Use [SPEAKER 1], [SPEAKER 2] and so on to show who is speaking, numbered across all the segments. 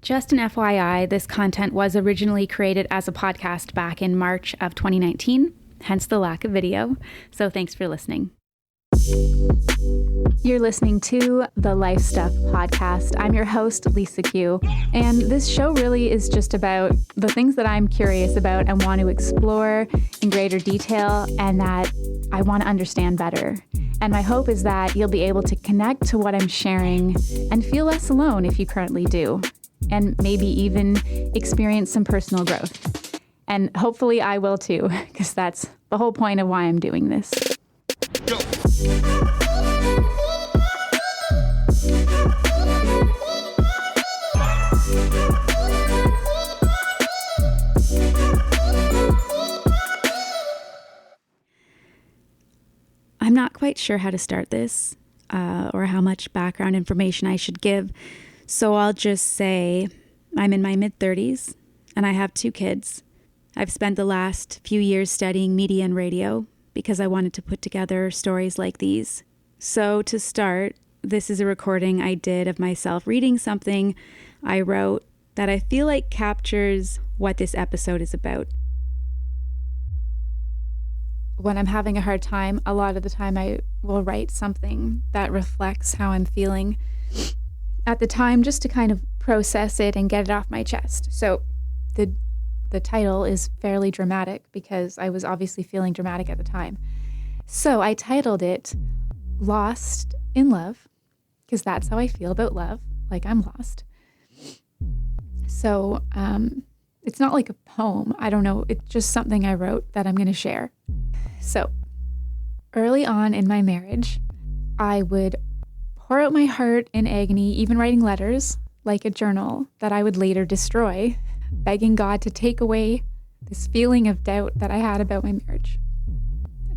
[SPEAKER 1] Just an FYI, this content was originally created as a podcast back in March of 2019, hence the lack of video. So thanks for listening. You're listening to the Life Stuff podcast. I'm your host, Lisa Q, and this show really is just about the things that I'm curious about and want to explore in greater detail and that I want to understand better. And my hope is that you'll be able to connect to what I'm sharing and feel less alone if you currently do, and maybe even experience some personal growth. And hopefully I will too, because that's the whole point of why I'm doing this. Go. I'm not quite sure how to start this or how much background information I should give, so I'll just say I'm in my mid-30s and I have 2 kids. I've spent the last few years studying media and radio because I wanted to put together stories like these. So to start, this is a recording I did of myself reading something I wrote that I feel like captures what this episode is about. When I'm having a hard time, a lot of the time I will write something that reflects how I'm feeling at the time, just to kind of process it and get it off my chest. So the title is fairly dramatic because I was obviously feeling dramatic at the time. So I titled it Lost in Love, because that's how I feel about love, like I'm lost. So it's not like a poem. I don't know. It's just something I wrote that I'm going to share. So early on in my marriage, I would pour out my heart in agony, even writing letters like a journal that I would later destroy, begging God to take away this feeling of doubt that I had about my marriage,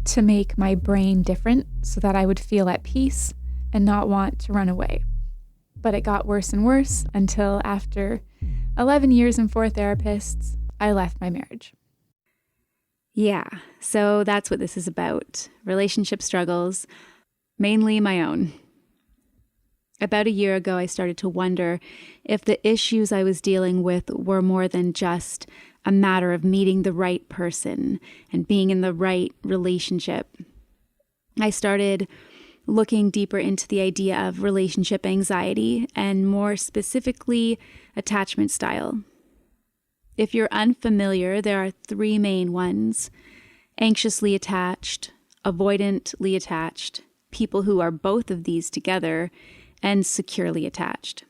[SPEAKER 1] to make my brain different so that I would feel at peace and not want to run away. But it got worse and worse until after 11 years and 4 therapists, I left my marriage. Yeah, so that's what this is about. Relationship struggles, mainly my own. About a year ago, I started to wonder if the issues I was dealing with were more than just a matter of meeting the right person and being in the right relationship. I started looking deeper into the idea of relationship anxiety and more specifically, attachment style. If you're unfamiliar, there are 3 main ones: anxiously attached, avoidantly attached, people who are both of these together, and securely attached.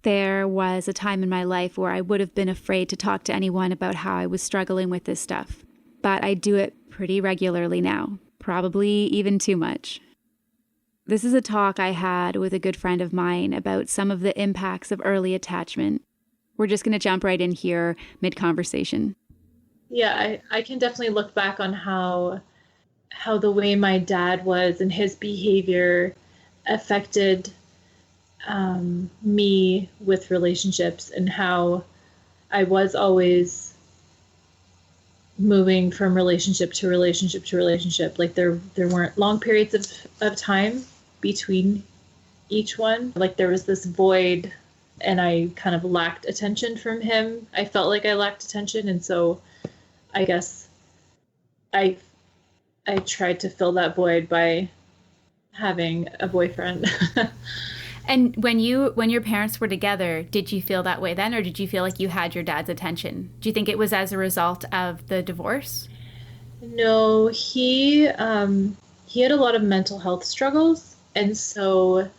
[SPEAKER 1] There was a time in my life where I would have been afraid to talk to anyone about how I was struggling with this stuff, but I do it pretty regularly now, probably even too much. This is a talk I had with a good friend of mine about some of the impacts of early attachment. We're just going to jump right in here mid-conversation.
[SPEAKER 2] Yeah, I can definitely look back on how the way my dad was and his behavior affected me with relationships, and how I was always moving from relationship to relationship to relationship. Like there weren't long periods of time between each one. Like there was this void, and I kind of lacked attention from him. I felt like I lacked attention, and so I guess I tried to fill that void by having a boyfriend.
[SPEAKER 1] And when your parents were together, did you feel that way then, or did you feel like you had your dad's attention? Do you think it was as a result of the divorce?
[SPEAKER 2] No, he had a lot of mental health struggles, and so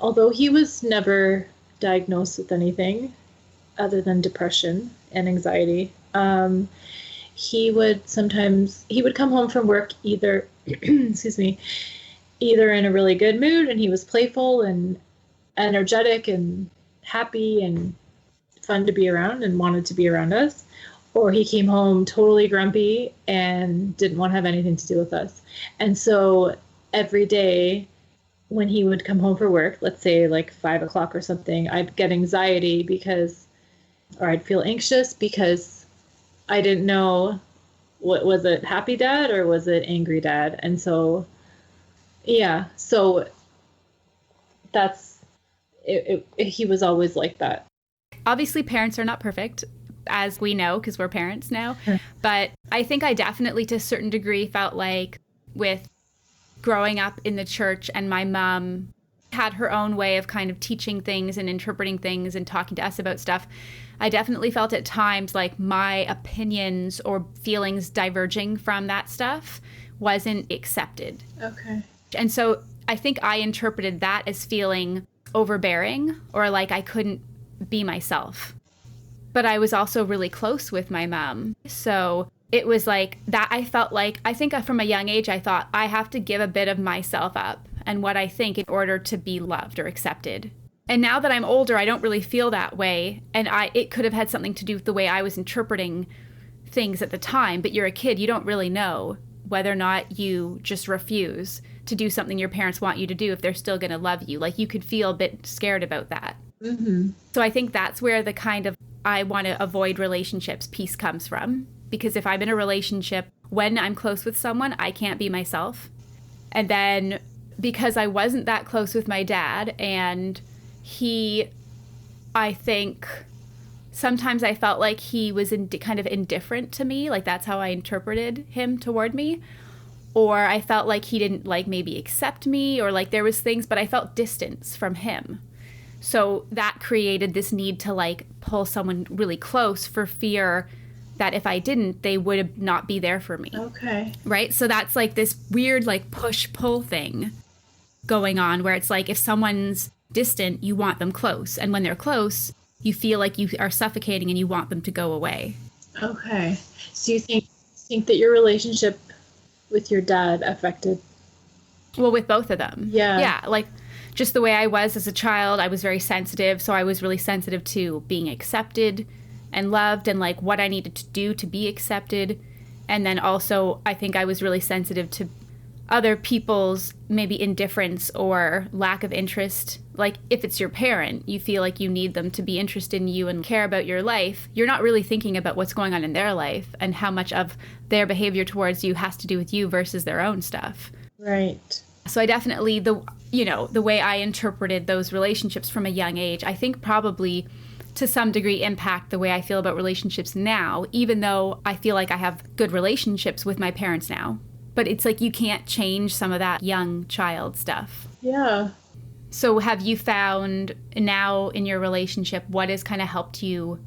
[SPEAKER 2] although he was never diagnosed with anything other than depression and anxiety, he would come home from work either either in a really good mood, and he was playful and energetic and happy and fun to be around and wanted to be around us, or he came home totally grumpy and didn't want to have anything to do with us. And so every day when he would come home for work, let's say like 5 o'clock or something, I'd get anxiety or I'd feel anxious because I didn't know, what was it, happy dad or was it angry dad? And so, yeah, so that's he was always like that.
[SPEAKER 3] Obviously, parents are not perfect, as we know, because we're parents now.
[SPEAKER 2] Sure.
[SPEAKER 3] But I think I definitely, to a certain degree, felt like with growing up in the church, and my mom had her own way of kind of teaching things and interpreting things and talking to us about stuff. I definitely felt at times like my opinions or feelings diverging from that stuff wasn't accepted.
[SPEAKER 2] Okay.
[SPEAKER 3] And so I think I interpreted that as feeling overbearing or like I couldn't be myself. But I was also really close with my mom. So it was like that. I felt like, I think from a young age, I thought I have to give a bit of myself up and what I think in order to be loved or accepted. And now that I'm older, I don't really feel that way. And it could have had something to do with the way I was interpreting things at the time. But you're a kid, you don't really know whether or not you just refuse to do something your parents want you to do if they're still going to love you. Like you could feel a bit scared about that.
[SPEAKER 2] Mm-hmm.
[SPEAKER 3] So I think that's where the kind of I want to avoid relationships piece comes from. Because if I'm in a relationship, when I'm close with someone, I can't be myself. And then because I wasn't that close with my dad, and I think sometimes I felt like he was kind of indifferent to me. Like that's how I interpreted him toward me. Or I felt like he didn't like maybe accept me, or like there was things, but I felt distance from him. So that created this need to like pull someone really close for fear that if I didn't, they would not be there for me.
[SPEAKER 2] Okay.
[SPEAKER 3] Right? So that's like this weird like push-pull thing going on where it's like if someone's distant, you want them close. And when they're close, you feel like you are suffocating and you want them to go away.
[SPEAKER 2] Okay. So you think that your relationship with your dad affected?
[SPEAKER 3] Well, with both of them.
[SPEAKER 2] Yeah.
[SPEAKER 3] Yeah. Like just the way I was as a child, I was very sensitive. So I was really sensitive to being accepted and loved and like what I needed to do to be accepted. And then also I think I was really sensitive to other people's maybe indifference or lack of interest. Like if it's your parent, you feel like you need them to be interested in you and care about your life. You're not really thinking about what's going on in their life and how much of their behavior towards you has to do with you versus their own stuff.
[SPEAKER 2] Right.
[SPEAKER 3] So I definitely, the way I interpreted those relationships from a young age, I think probably to some degree impact the way I feel about relationships now, even though I feel like I have good relationships with my parents now. But it's like you can't change some of that young child stuff.
[SPEAKER 2] Yeah.
[SPEAKER 3] So have you found now in your relationship, what has kind of helped you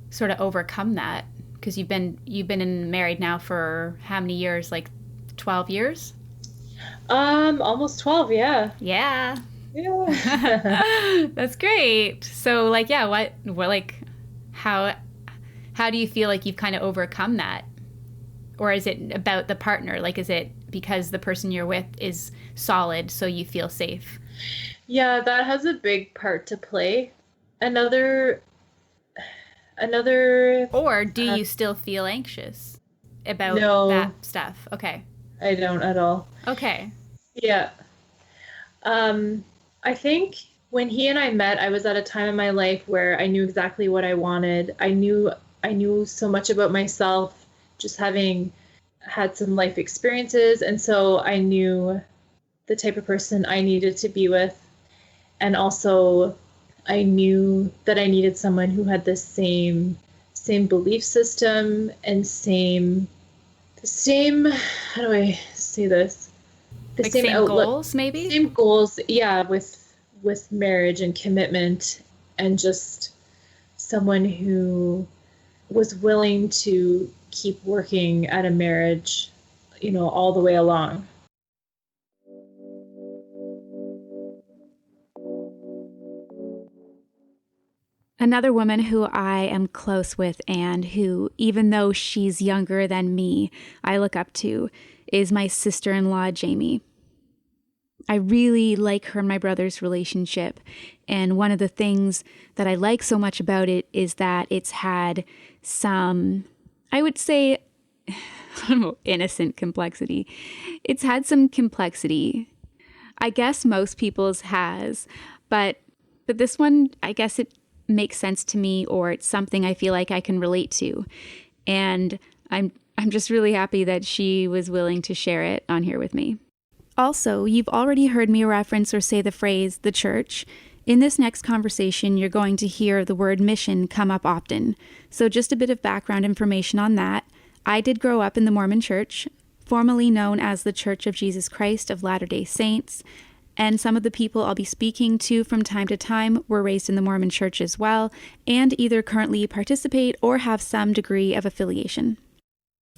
[SPEAKER 3] sort of overcome that? Because you've been married now for how many years? Like 12 years?
[SPEAKER 2] Almost 12, yeah.
[SPEAKER 3] Yeah.
[SPEAKER 2] Yeah.
[SPEAKER 3] That's great. So like, yeah, what like, how do you feel like you've kind of overcome that? Or is it about the partner? Like, is it because the person you're with is solid, so you feel safe?
[SPEAKER 2] Yeah, that has a big part to play. Another.
[SPEAKER 3] Or do you still feel anxious about that stuff? Okay.
[SPEAKER 2] I don't at all.
[SPEAKER 3] Okay.
[SPEAKER 2] Yeah. I think when he and I met, I was at a time in my life where I knew exactly what I wanted. I knew so much about myself, just having had some life experiences. And so I knew the type of person I needed to be with. And also I knew that I needed someone who had the same belief system and same, how do I say this? The
[SPEAKER 3] like
[SPEAKER 2] same outlook,
[SPEAKER 3] goals, maybe?
[SPEAKER 2] Same goals, yeah, with marriage and commitment, and just someone who was willing to keep working at a marriage, all the way along.
[SPEAKER 1] Another woman who I am close with and who, even though she's younger than me, I look up to is my sister-in-law, Jamie. I really like her and my brother's relationship. And one of the things that I like so much about it is that it's had some, I would say, I don't know, innocent complexity. It's had some complexity. I guess most people's has, but this one, I guess it makes sense to me, or it's something I feel like I can relate to. And I'm just really happy that she was willing to share it on here with me. Also, you've already heard me reference or say the phrase, the church,
[SPEAKER 4] In this next conversation, you're going to hear the word mission come up often. So just a bit of background information on that. I did grow up in the Mormon Church, formerly known as the Church of Jesus Christ of Latter-day Saints, and some of the people I'll be speaking to from time to time were raised in the Mormon Church as well, and either currently participate or have some degree of affiliation.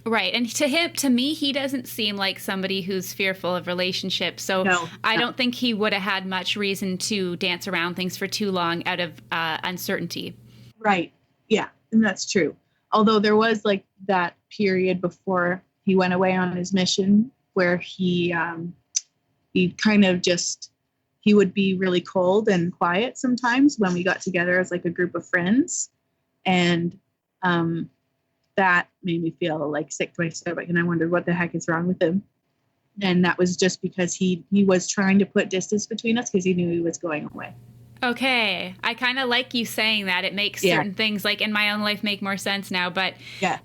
[SPEAKER 3] Right. And to me, he doesn't seem like somebody who's fearful of relationships. So no. I don't think he would have had much reason to dance around things for too long out of uncertainty.
[SPEAKER 5] Right. Yeah. And that's true. Although there was like that period before he went away on his mission where he kind of just, he would be really cold and quiet sometimes when we got together as like a group of friends. And, that made me feel like sick to my stomach, and I wondered what the heck is wrong with him. And that was just because he was trying to put distance between us because he knew he was going away.
[SPEAKER 3] Okay. I kind of like you saying that. It makes certain things like in my own life make more sense now. But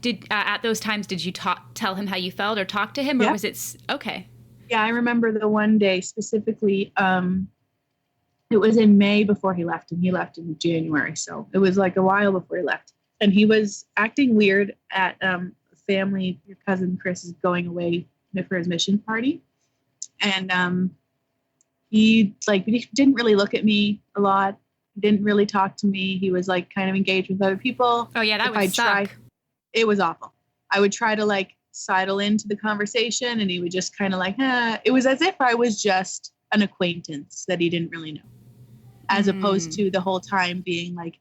[SPEAKER 3] did at those times, did you tell him how you felt or talk to him, or was it okay? Yeah, I remember the one day specifically. It was in May before he left, and he left in January. So it was like a while before he left. And he was acting weird at family. Your cousin Chris is going away for his mission party. And he didn't really look at me a lot. He didn't really talk to me. He was like kind of engaged with other people. Oh yeah, that would suck.
[SPEAKER 5] It was awful. I would try to like sidle into the conversation, and he would just kind of like, It was as if I was just an acquaintance that he didn't really know. As opposed to the whole time being like,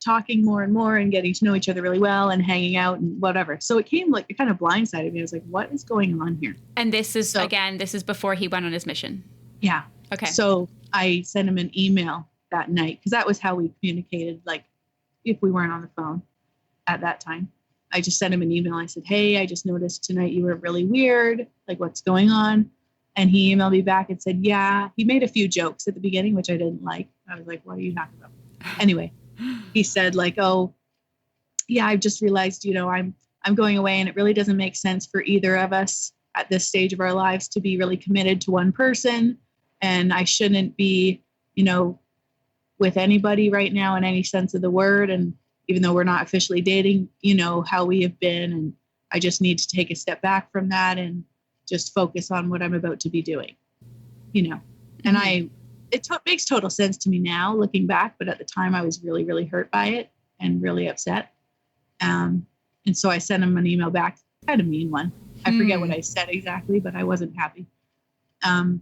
[SPEAKER 5] talking more and more and getting to know each other really well and hanging out and whatever. So it came like it kind of blindsided me. I was like, what is going on here?
[SPEAKER 3] And this is before he went on his mission.
[SPEAKER 5] Yeah.
[SPEAKER 3] Okay.
[SPEAKER 5] So I sent him an email that night because that was how we communicated. Like if we weren't on the phone at that time, I just sent him an email. I said, hey, I just noticed tonight you were really weird. Like what's going on? And he emailed me back and said, yeah, he made a few jokes at the beginning, which I didn't like. I was like, what are you talking about? Anyway. He said like, oh, yeah, I've just realized, I'm going away, and it really doesn't make sense for either of us at this stage of our lives to be really committed to one person. And I shouldn't be, with anybody right now in any sense of the word. And even though we're not officially dating, how we have been. And I just need to take a step back from that and just focus on what I'm about to be doing, and it makes total sense to me now looking back, but at the time I was really, really hurt by it and really upset. And so I sent him an email back, kind of mean one. I forget what I said exactly, but I wasn't happy. And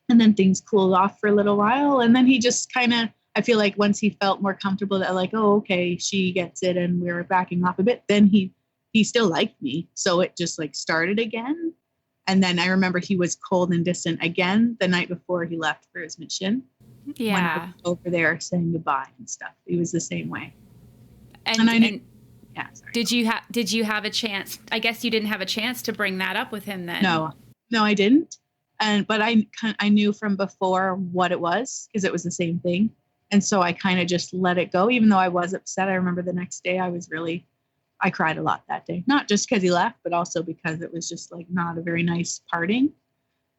[SPEAKER 5] then things cooled off for a little while. And then he just kind of, I feel like once he felt more comfortable that like, oh, okay, she gets it. And we were backing off a bit. Then he still liked me. So it just like started again. And then I remember he was cold and distant again the night before he left for his mission.
[SPEAKER 3] Yeah.
[SPEAKER 5] When I was over there saying goodbye and stuff. He was the same way.
[SPEAKER 3] And I knew,
[SPEAKER 5] sorry.
[SPEAKER 3] Did you have a chance? I guess you didn't have a chance to bring that up with him then.
[SPEAKER 5] No, I didn't. But I knew from before what it was because it was the same thing. And so I kind of just let it go, even though I was upset. I remember the next day I cried a lot that day, not just because he left, but also because it was just like not a very nice parting.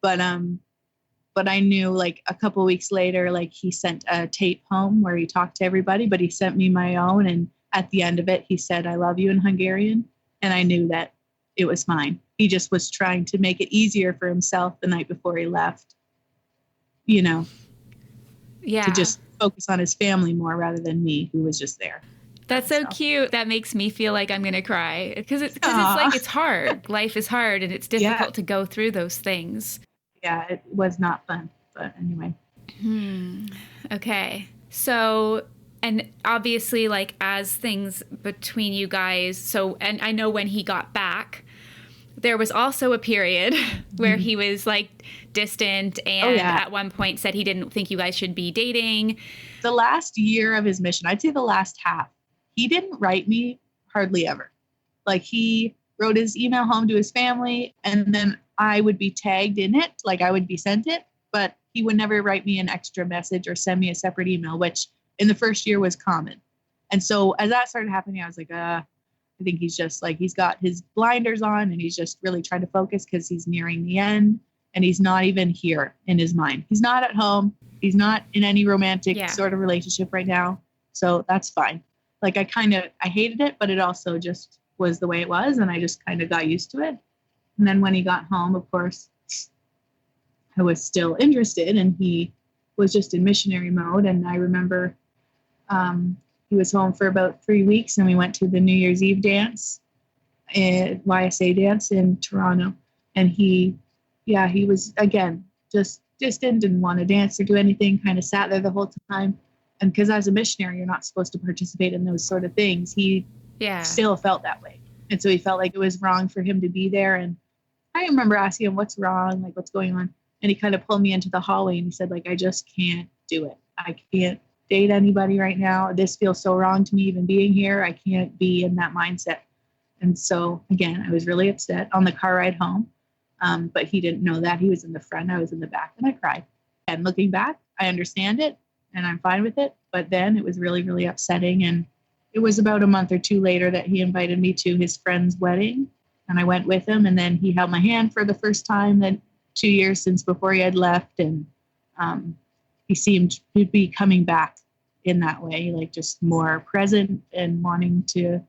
[SPEAKER 5] But I knew like a couple of weeks later, like he sent a tape home where he talked to everybody, but he sent me my own. And at the end of it, he said, I love you in Hungarian. And I knew that it was fine. He just was trying to make it easier for himself the night before he left, to just focus on his family more rather than me, who was just there.
[SPEAKER 3] That's so cute. That makes me feel like I'm going to cry because it's like it's hard. Life is hard and it's difficult to go through those things.
[SPEAKER 5] Yeah, it was not fun. But anyway.
[SPEAKER 3] Okay. So, and obviously like as things between you guys, and I know when he got back, there was also a period where he was like distant and at one point said he didn't think you guys should be dating.
[SPEAKER 5] The last year of his mission, I'd say the last half, he didn't write me hardly ever. Like he wrote his email home to his family and then I would be tagged in it. Like I would be sent it, but he would never write me an extra message or send me a separate email, which in the first year was common. And so as that started happening, I was like, I think he's just like, he's got his blinders on and he's just really trying to focus because he's nearing the end. and he's not even here in his mind. He's not at home. He's not in any romantic sort of relationship right now. So that's fine. Like I hated it, but it also just was the way it was. And I just kind of got used to it. And then when he got home, of course, I was still interested, and he was just in missionary mode. And I remember he was home for about 3 weeks, and we went to the New Year's Eve dance, YSA dance in Toronto. And he was, again, just didn't want to dance or do anything, kind of sat there the whole time. And because as a missionary, you're not supposed to participate in those sort of things. He still felt that way. And so he felt like it was wrong for him to be there. And I remember asking him, what's wrong? Like, what's going on? And he kind of pulled me into the hallway and he said, like, I just can't do it. I can't date anybody right now. This feels so wrong to me even being here. I can't be in that mindset. And so, again, I was really upset on the car ride home. But he didn't know that. He was in the front, I was in the back, and I cried. And looking back, I understand it and I'm fine with it. But then it was really, really upsetting. And it was about a month or two later that he invited me to his friend's wedding. And I went with him, and then he held my hand for the first time that 2 years since before he had left. And he seemed to be coming back in that way, like just more present and wanting to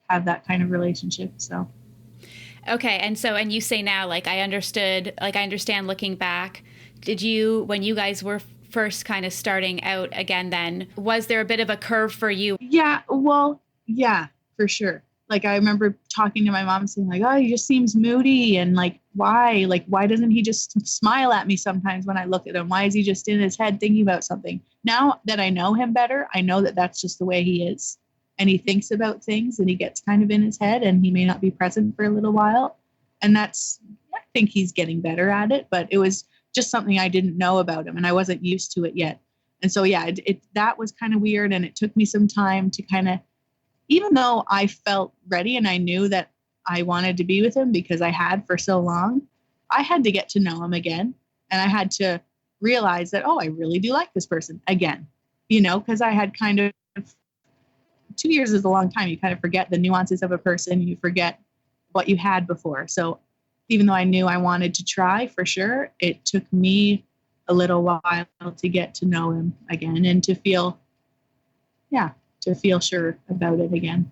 [SPEAKER 5] have that kind of relationship. So.
[SPEAKER 3] Okay. And you say now, like, I understand looking back. Did you, when you guys were first kind of starting out again, then was there a bit of a curve for you?
[SPEAKER 5] Yeah, well, yeah, for sure. Like, I remember talking to my mom saying like, oh, he just seems moody. And like, why doesn't he just smile at me sometimes when I look at him? Why is he just in his head thinking about something? Now that I know him better, I know that that's just the way he is. And he thinks about things and he gets kind of in his head and he may not be present for a little while. And I think he's getting better at it, but it was just something I didn't know about him and I wasn't used to it yet. And so, yeah, that was kind of weird. And it took me some time to kind of, even though I felt ready and I knew that I wanted to be with him because I had for so long, I had to get to know him again. And I had to realize that, oh, I really do like this person again, because I had kind of, 2 years is a long time. You kind of forget the nuances of a person. You forget what you had before. So even though I knew I wanted to try for sure, it took me a little while to get to know him again and to feel sure about it again.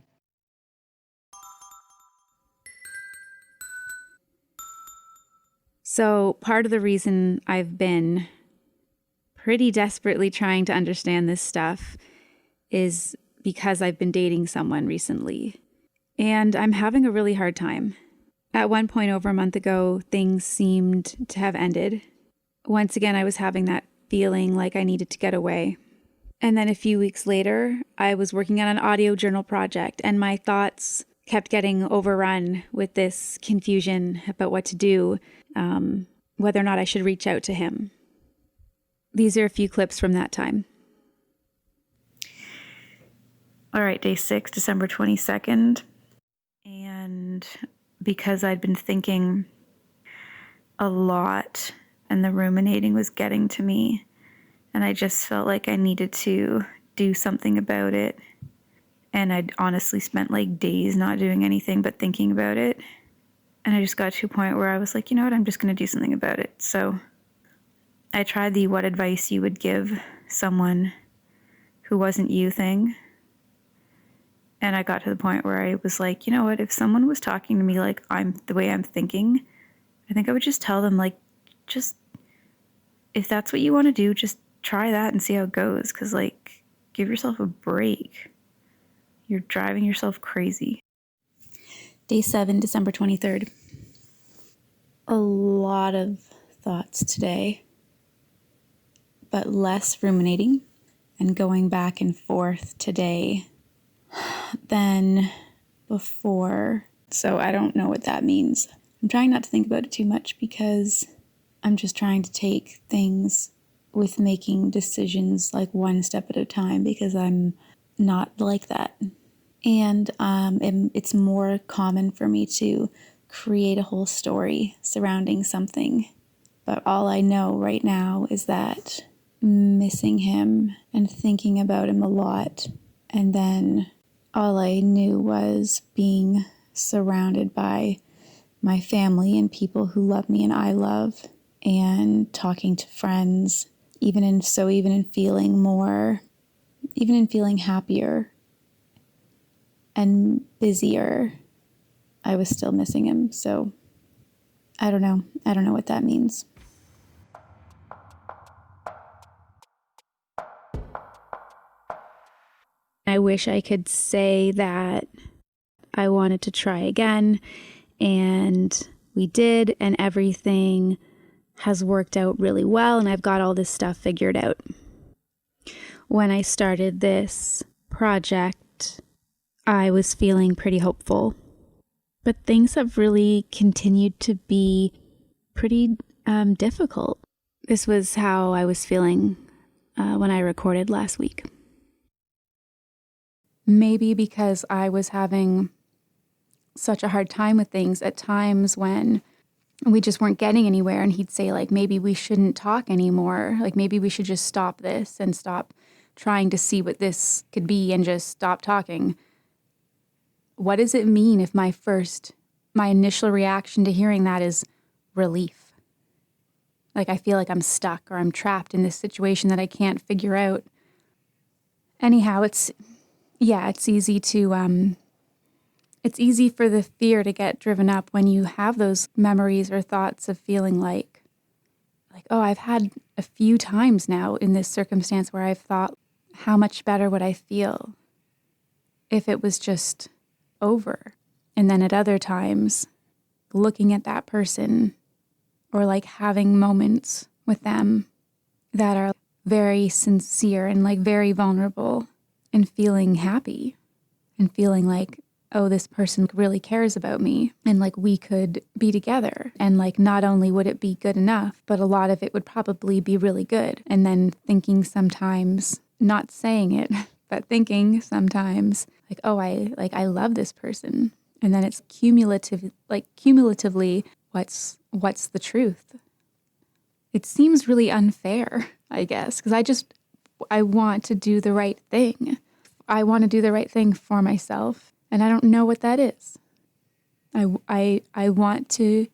[SPEAKER 4] So part of the reason I've been pretty desperately trying to understand this stuff is because I've been dating someone recently, and I'm having a really hard time. At one point over a month ago, things seemed to have ended. Once again, I was having that feeling like I needed to get away. And then a few weeks later, I was working on an audio journal project, and my thoughts kept getting overrun with this confusion about what to do, whether or not I should reach out to him. These are a few clips from that time. All right, day 6, December 22nd. And because I'd been thinking a lot and the ruminating was getting to me, and I just felt like I needed to do something about it. And I'd honestly spent like days not doing anything but thinking about it. And I just got to a point where I was like, you know what, I'm just going to do something about it. So I tried the what advice you would give someone who wasn't you thing. And I got to the point where I was like, you know what, if someone was talking to me like I'm the way I'm thinking, I think I would just tell them, like, just, if that's what you want to do, just try that and see how it goes. Because, like, give yourself a break. You're driving yourself crazy. Day 7, December 23rd. A lot of thoughts today, but less ruminating and going back and forth today than before. So I don't know what that means. I'm trying not to think about it too much because I'm just trying to take things with making decisions like one step at a time, because I'm not like that. And it's more common for me to create a whole story surrounding something. But all I know right now is that missing him and thinking about him a lot, and then all I knew was being surrounded by my family and people who love me and I love, and talking to friends, even in feeling happier and busier, I was still missing him. So I don't know what that means. I wish I could say that I wanted to try again, and we did, and everything has worked out really well, and I've got all this stuff figured out. When I started this project, I was feeling pretty hopeful, but things have really continued to be pretty difficult. This was how I was feeling when I recorded last week.
[SPEAKER 1] Maybe because I was having such a hard time with things at times when we just weren't getting anywhere, and he'd say, like, maybe we shouldn't talk anymore. Like, maybe we should just stop this and stop trying to see what this could be and just stop talking. What does it mean if my initial reaction to hearing that is relief? Like, I feel like I'm stuck or I'm trapped in this situation that I can't figure out. Anyhow, it's easy to, it's easy for the fear to get driven up when you have those memories or thoughts of feeling like, oh, I've had a few times now in this circumstance where I've thought, how much better would I feel if it was just over? And then at other times, looking at that person or like having moments with them that are very sincere and like very vulnerable, and feeling happy and feeling like, oh, this person really cares about me and like we could be together. And like not only would it be good enough, but a lot of it would probably be really good. And then thinking sometimes, not saying it, but thinking sometimes like, oh, I love this person. And then it's cumulatively, what's the truth? It seems really unfair, I guess, because I want to do the right thing. I want to do the right thing for myself, and I don't know what that is. I want to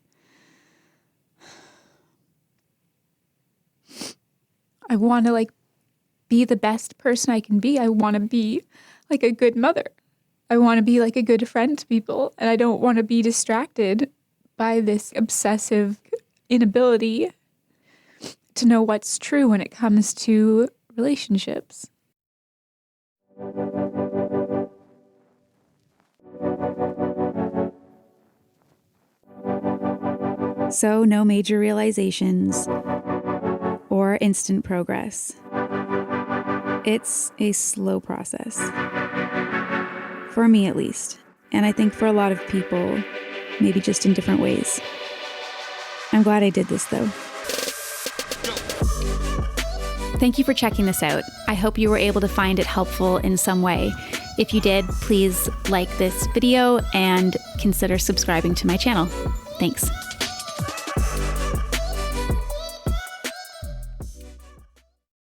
[SPEAKER 1] like be the best person I can be. I want to be like a good mother. I want to be like a good friend to people, and I don't want to be distracted by this obsessive inability to know what's true when it comes to relationships.
[SPEAKER 4] So no major realizations or instant progress. It's a slow process. For me, at least. And I think for a lot of people, maybe just in different ways. I'm glad I did this, though.
[SPEAKER 3] Thank you for checking this out. I hope you were able to find it helpful in some way. If you did, please like this video and consider subscribing to my channel. Thanks.